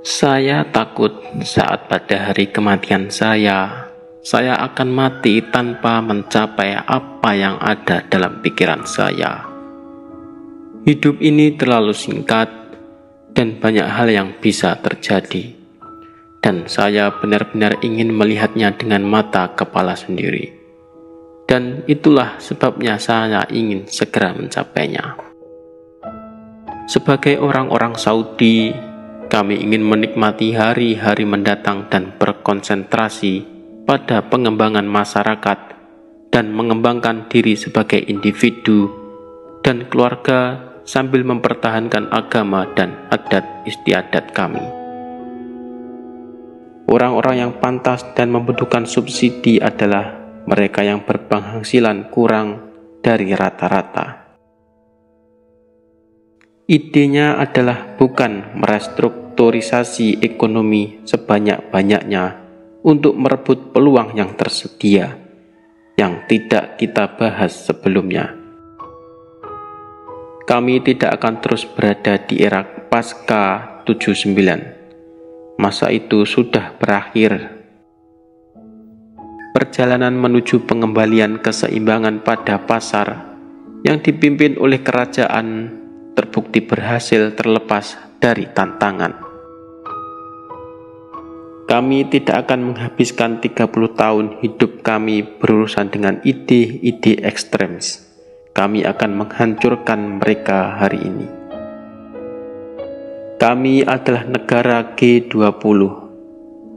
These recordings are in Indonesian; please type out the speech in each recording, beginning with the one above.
Saya takut saat pada hari kematian saya akan mati tanpa mencapai apa yang ada dalam pikiran saya. Hidup ini terlalu singkat dan banyak hal yang bisa terjadi, dan saya benar-benar ingin melihatnya dengan mata kepala sendiri. Dan itulah sebabnya saya ingin segera mencapainya. Sebagai orang-orang Saudi, kami ingin menikmati hari-hari mendatang dan berkonsentrasi pada pengembangan masyarakat dan mengembangkan diri sebagai individu dan keluarga sambil mempertahankan agama dan adat istiadat kami. Orang-orang yang pantas dan membutuhkan subsidi adalah mereka yang berpenghasilan kurang dari rata-rata. Idenya adalah bukan merestrukturisasi ekonomi sebanyak-banyaknya untuk merebut peluang yang tersedia, yang tidak kita bahas sebelumnya. Kami tidak akan terus berada di era pasca 79. Masa itu sudah berakhir. Perjalanan menuju pengembalian keseimbangan pada pasar yang dipimpin oleh kerajaan terbukti berhasil terlepas dari tantangan. Kami tidak akan menghabiskan 30 tahun hidup kami berurusan dengan ide-ide ekstremis. Kami akan menghancurkan mereka hari ini. Kami adalah negara G20,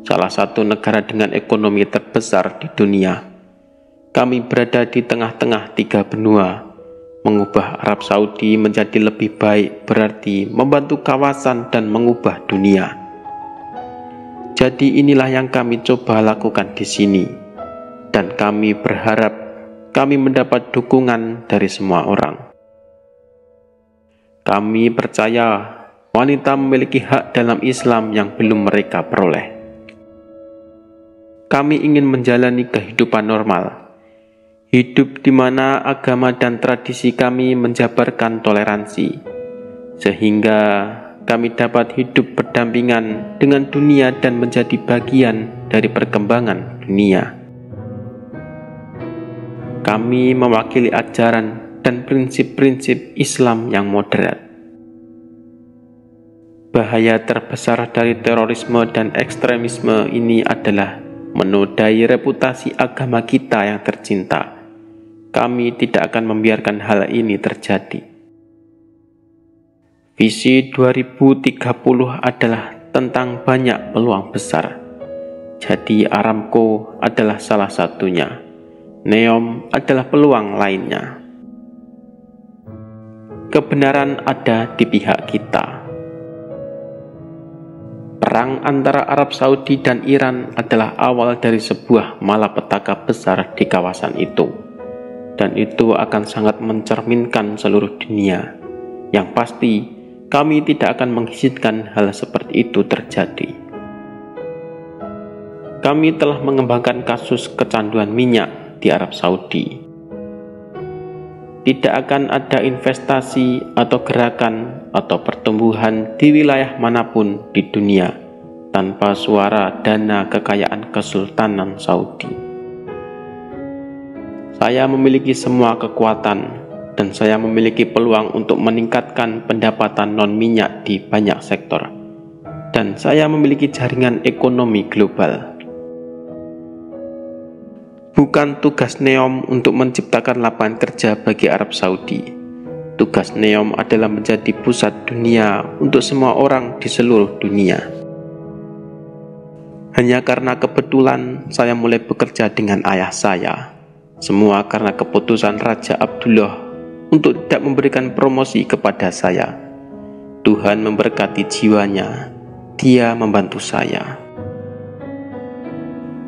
salah satu negara dengan ekonomi terbesar di dunia. Kami berada di tengah-tengah tiga benua. Mengubah Arab Saudi menjadi lebih baik berarti membantu kawasan dan mengubah dunia. Jadi inilah yang kami coba lakukan di sini, dan kami berharap kami mendapat dukungan dari semua orang. Kami percaya wanita memiliki hak dalam Islam yang belum mereka peroleh. Kami ingin menjalani kehidupan normal, hidup di mana agama dan tradisi kami menjabarkan toleransi, sehingga kami dapat hidup berdampingan dengan dunia dan menjadi bagian dari perkembangan dunia. Kami mewakili ajaran dan prinsip-prinsip Islam yang moderat. Bahaya terbesar dari terorisme dan ekstremisme ini adalah menodai reputasi agama kita yang tercinta. Kami tidak akan membiarkan hal ini terjadi. Visi 2030 adalah tentang banyak peluang besar. Jadi Aramco adalah salah satunya. NEOM adalah peluang lainnya. Kebenaran ada di pihak kita. Perang antara Arab Saudi dan Iran adalah awal dari sebuah malapetaka besar di kawasan itu. Dan itu akan sangat mencerminkan seluruh dunia. Yang pasti, kami tidak akan mengizinkan hal seperti itu terjadi. Kami telah mengembangkan kasus kecanduan minyak di Arab Saudi. Tidak akan ada investasi atau gerakan atau pertumbuhan di wilayah manapun di dunia tanpa suara dana kekayaan Kesultanan Saudi. Saya memiliki semua kekuatan dan saya memiliki peluang untuk meningkatkan pendapatan non-minyak di banyak sektor. Dan saya memiliki jaringan ekonomi global. Bukan tugas NEOM untuk menciptakan lapangan kerja bagi Arab Saudi. Tugas NEOM adalah menjadi pusat dunia untuk semua orang di seluruh dunia. Hanya karena kebetulan saya mulai bekerja dengan ayah saya. Semua karena keputusan Raja Abdullah untuk tidak memberikan promosi kepada saya. Tuhan memberkati jiwanya. Dia membantu saya.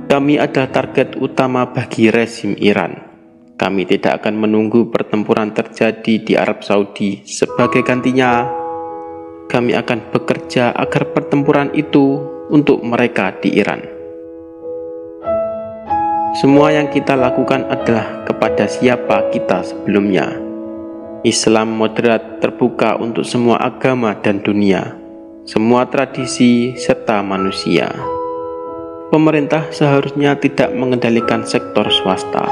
Kami adalah target utama bagi rezim Iran. Kami tidak akan menunggu pertempuran terjadi di Arab Saudi. Sebagai gantinya, kami akan bekerja agar pertempuran itu untuk mereka di Iran. Semua yang kita lakukan adalah kepada siapa kita sebelumnya. Islam moderat terbuka untuk semua agama dan dunia. semua tradisi, serta manusia. Pemerintah seharusnya tidak mengendalikan sektor swasta.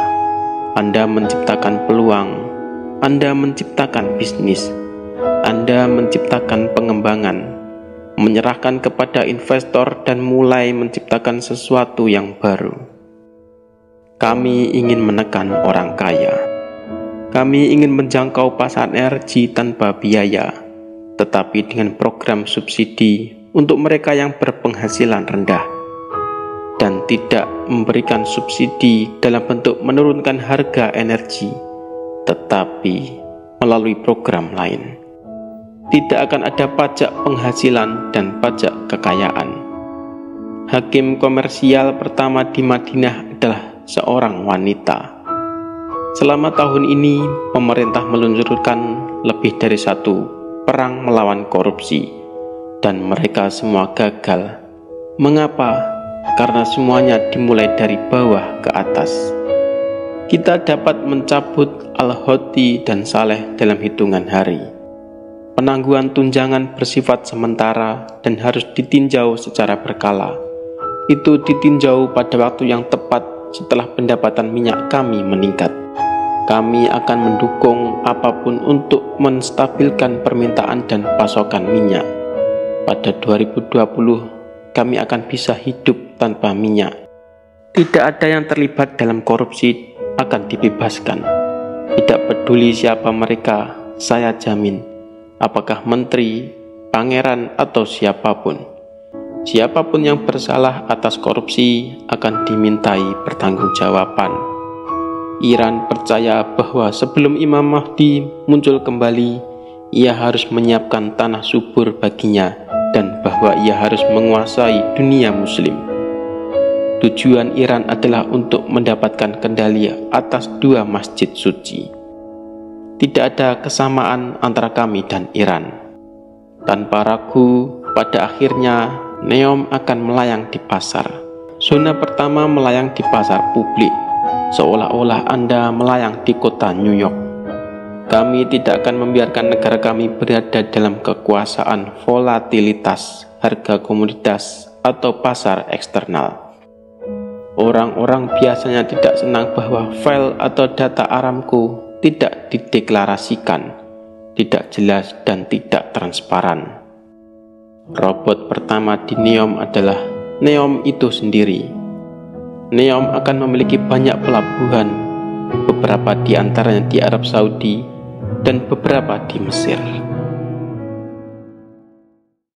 Anda menciptakan peluang, Anda menciptakan bisnis, Anda menciptakan pengembangan, menyerahkan kepada investor dan mulai menciptakan sesuatu yang baru. Kami ingin menekan orang kaya. Kami ingin menjangkau pasar energi tanpa biaya, tetapi dengan program subsidi untuk mereka yang berpenghasilan rendah, dan tidak memberikan subsidi dalam bentuk menurunkan harga energi, tetapi melalui program lain. Tidak akan ada pajak penghasilan dan pajak kekayaan. Hakim komersial pertama di Madinah adalah seorang wanita. Selama tahun ini, pemerintah meluncurkan lebih dari 1 perang melawan korupsi, dan mereka semua gagal. Mengapa? Karena semuanya dimulai dari bawah ke atas. Kita dapat mencabut Al-Hoti dan Saleh dalam hitungan hari. Penangguhan tunjangan bersifat sementara dan harus ditinjau secara berkala. Itu ditinjau pada waktu yang tepat setelah pendapatan minyak kami meningkat. Kami akan mendukung apapun untuk menstabilkan permintaan dan pasokan minyak. Pada 2020, kami akan bisa hidup tanpa minyak. Tidak ada yang terlibat dalam korupsi akan dibebaskan. Tidak peduli siapa mereka, saya jamin. Apakah menteri, pangeran, atau siapapun. Siapapun yang bersalah atas korupsi akan dimintai pertanggungjawaban. Iran percaya bahwa sebelum Imam Mahdi muncul kembali, ia harus menyiapkan tanah subur baginya dan bahwa ia harus menguasai dunia muslim. Tujuan Iran adalah untuk mendapatkan kendali atas 2 masjid suci. Tidak ada kesamaan antara kami dan Iran. Tanpa ragu, pada akhirnya NEOM akan melayang di pasar. Zona pertama melayang di pasar publik, seolah-olah Anda melayang di kota New York. Kami tidak akan membiarkan negara kami berada dalam kekuasaan volatilitas, harga komoditas, atau pasar eksternal. Orang-orang biasanya tidak senang bahwa file atau data Aramco tidak dideklarasikan, tidak jelas dan tidak transparan. Robot pertama di NEOM adalah NEOM itu sendiri. NEOM akan memiliki banyak pelabuhan, beberapa di antaranya di Arab Saudi dan beberapa di Mesir.